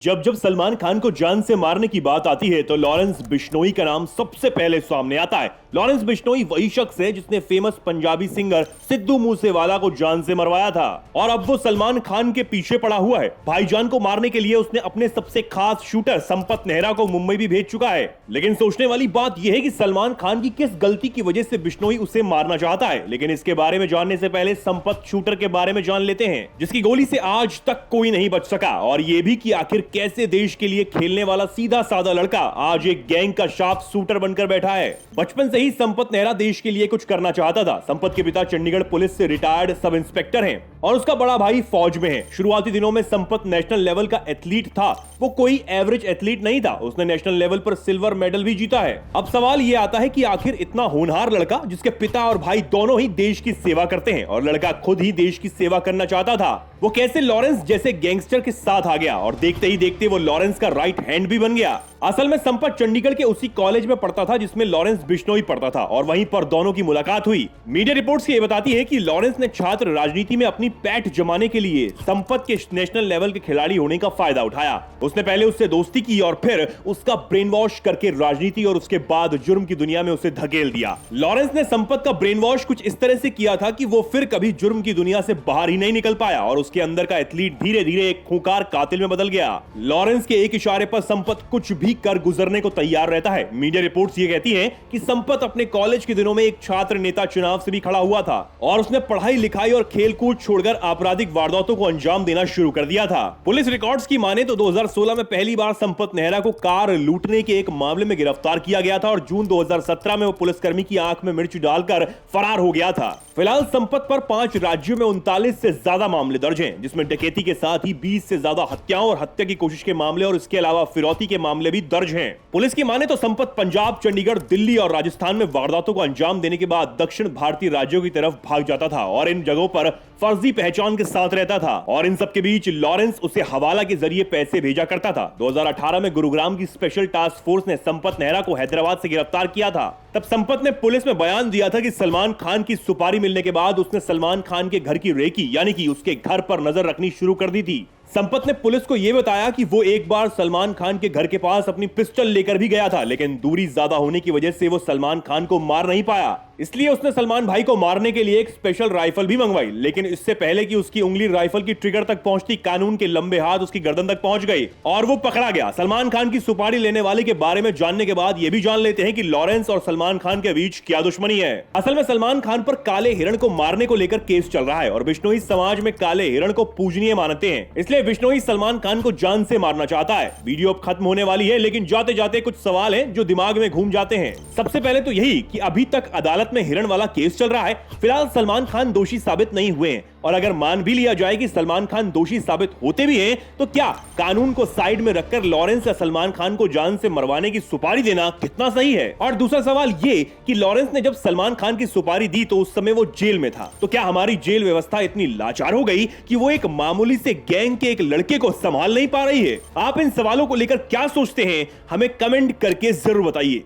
जब जब सलमान खान को जान से मारने की बात आती है तो लॉरेंस बिश्नोई का नाम सबसे पहले सामने आता है। लॉरेंस बिश्नोई वही शख्स है जिसने फेमस पंजाबी सिंगर सिद्धू मूसेवाला को जान से मरवाया था और अब वो सलमान खान के पीछे पड़ा हुआ है। भाईजान को मारने के लिए उसने अपने सबसे खास शूटर संपत नेहरा को मुंबई भी भेज चुका है। लेकिन सोचने वाली बात यह है कि सलमान खान की किस गलती की वजह से बिश्नोई उसे मारना चाहता है। लेकिन इसके बारे में जानने से पहले संपत शूटर के बारे में जान लेते हैं, जिसकी गोली से आज तक कोई नहीं बच सका, और ये भी कि आखिर कैसे देश के लिए खेलने वाला सीधा साधा लड़का आज एक गैंग का शार्प शूटर बनकर बैठा है। बचपन से ही संपत नेहरा देश के लिए कुछ करना चाहता था। संपत के पिता चंडीगढ़ पुलिस से रिटायर्ड सब इंस्पेक्टर हैं और उसका बड़ा भाई फौज में है। शुरुआती दिनों में संपत नेशनल लेवल का एथलीट था। वो कोई एवरेज एथलीट नहीं था, उसने नेशनल लेवल पर सिल्वर मेडल भी जीता है। अब सवाल ये आता है कि आखिर इतना होनहार लड़का जिसके पिता और भाई दोनों ही देश की सेवा करते हैं और लड़का खुद ही देश की सेवा करना चाहता था, वो कैसे लॉरेंस जैसे गैंगस्टर के साथ आ गया और देखते ही देखते वो लॉरेंस का राइट हैंड भी बन गया। असल में संपत चंडीगढ़ के उसी कॉलेज में पढ़ता था जिसमें लॉरेंस बिश्नोई पढ़ता था और वहीं पर दोनों की मुलाकात हुई। मीडिया रिपोर्ट्स ये बताती है कि लॉरेंस ने छात्र राजनीति में अपनी पैठ जमाने के लिए संपत के नेशनल लेवल के खिलाड़ी होने का फायदा उठाया। उसने पहले उससे दोस्ती की और फिर उसका ब्रेन वॉश करके राजनीति और उसके बाद जुर्म की दुनिया में उसे धकेल दिया। लॉरेंस ने संपत का ब्रेन वॉश कुछ इस तरह से किया था कि वो फिर कभी जुर्म की दुनिया से बाहर ही नहीं निकल पाया और उसके अंदर का एथलीट धीरे धीरे एक खूंखार कातिल में बदल गया। लॉरेंस के एक इशारे पर संपत कुछ भी कर गुजरने को तैयार रहता है। मीडिया रिपोर्ट्स ये कहती हैं कि संपत अपने कॉलेज के दिनों में एक छात्र नेता चुनाव से भी खड़ा हुआ था और उसने पढ़ाई लिखाई और खेल कूद छोड़कर आपराधिक वारदातों को अंजाम देना शुरू कर दिया था। पुलिस रिकॉर्ड्स की माने तो 2016 में पहली बार संपत नेहरा को कार लूटने के एक मामले में गिरफ्तार किया गया था और जून 2017 में वो पुलिसकर्मी की आंख में मिर्च डालकर फरार हो गया था। फिलहाल संपत पर 5 राज्यों में 39 से ज्यादा मामले दर्ज हैं, जिसमें डकैती के साथ ही 20 से ज्यादा हत्याओं और हत्या की कोशिश के मामले और इसके अलावा फिरौती के मामले भी दर्ज हैं। पुलिस की माने तो संपत पंजाब, चंडीगढ़, दिल्ली और राजस्थान में वारदातों को अंजाम देने के बाद दक्षिण भारतीय राज्यों की तरफ भाग जाता था और इन जगहों पर फर्जी पहचान के साथ रहता था और इन सब के बीच लॉरेंस उसे हवाला के जरिए पैसे भेजा करता था। 2018 में गुरुग्राम की स्पेशल टास्क फोर्स ने संपत नेहरा को हैदराबाद से गिरफ्तार किया था। तब संपत ने पुलिस में बयान दिया था कि सलमान खान की सुपारी मिलने के बाद उसने सलमान खान के घर की रेकी यानी कि उसके घर पर नजर रखनी शुरू कर दी थी। संपत ने पुलिस को यह बताया कि वो एक बार सलमान खान के घर के पास अपनी पिस्टल लेकर भी गया था, लेकिन दूरी ज्यादा होने की वजह से वो सलमान खान को मार नहीं पाया। इसलिए उसने सलमान भाई को मारने के लिए एक स्पेशल राइफल भी मंगवाई, लेकिन इससे पहले कि उसकी उंगली राइफल की ट्रिगर तक पहुंचती, कानून के लंबे हाथ उसकी गर्दन तक पहुंच गई और वो पकड़ा गया। सलमान खान की सुपारी लेने वाले के बारे में जानने के बाद ये भी जान लेते हैं कि लॉरेंस और सलमान खान के बीच क्या दुश्मनी है। असल में सलमान खान पर काले हिरण को मारने को लेकर केस चल रहा है और बिश्नोई समाज में काले हिरण को पूजनीय मानते हैं, इसलिए बिश्नोई सलमान खान को जान से मारना चाहता है। वीडियो अब खत्म होने वाली है, लेकिन जाते जाते कुछ सवाल हैं जो दिमाग में घूम जाते हैं। सबसे पहले तो यही कि अभी तक अदालत में हिरण वाला केस चल रहा है। फिलहाल सलमान खान दोषी साबित नहीं हुए हैं और अगर मान भी लिया जाए कि सलमान खान दोषी साबित होते भी हैं, तो क्या कानून को साइड में रखकर लॉरेंस या सलमान खान को जान से मरवाने की सुपारी देना कितना सही है? और दूसरा सवाल ये कि लॉरेंस ने जब सलमान खान की सुपारी दी तो उस समय वो जेल में था, तो क्या हमारी जेल व्यवस्था इतनी लाचार हो गई कि वो एक मामूली से गैंग के एक लड़के को संभाल नहीं पा रही है? आप इन सवालों को लेकर क्या सोचते हैं? हमें कमेंट करके जरूर बताइए।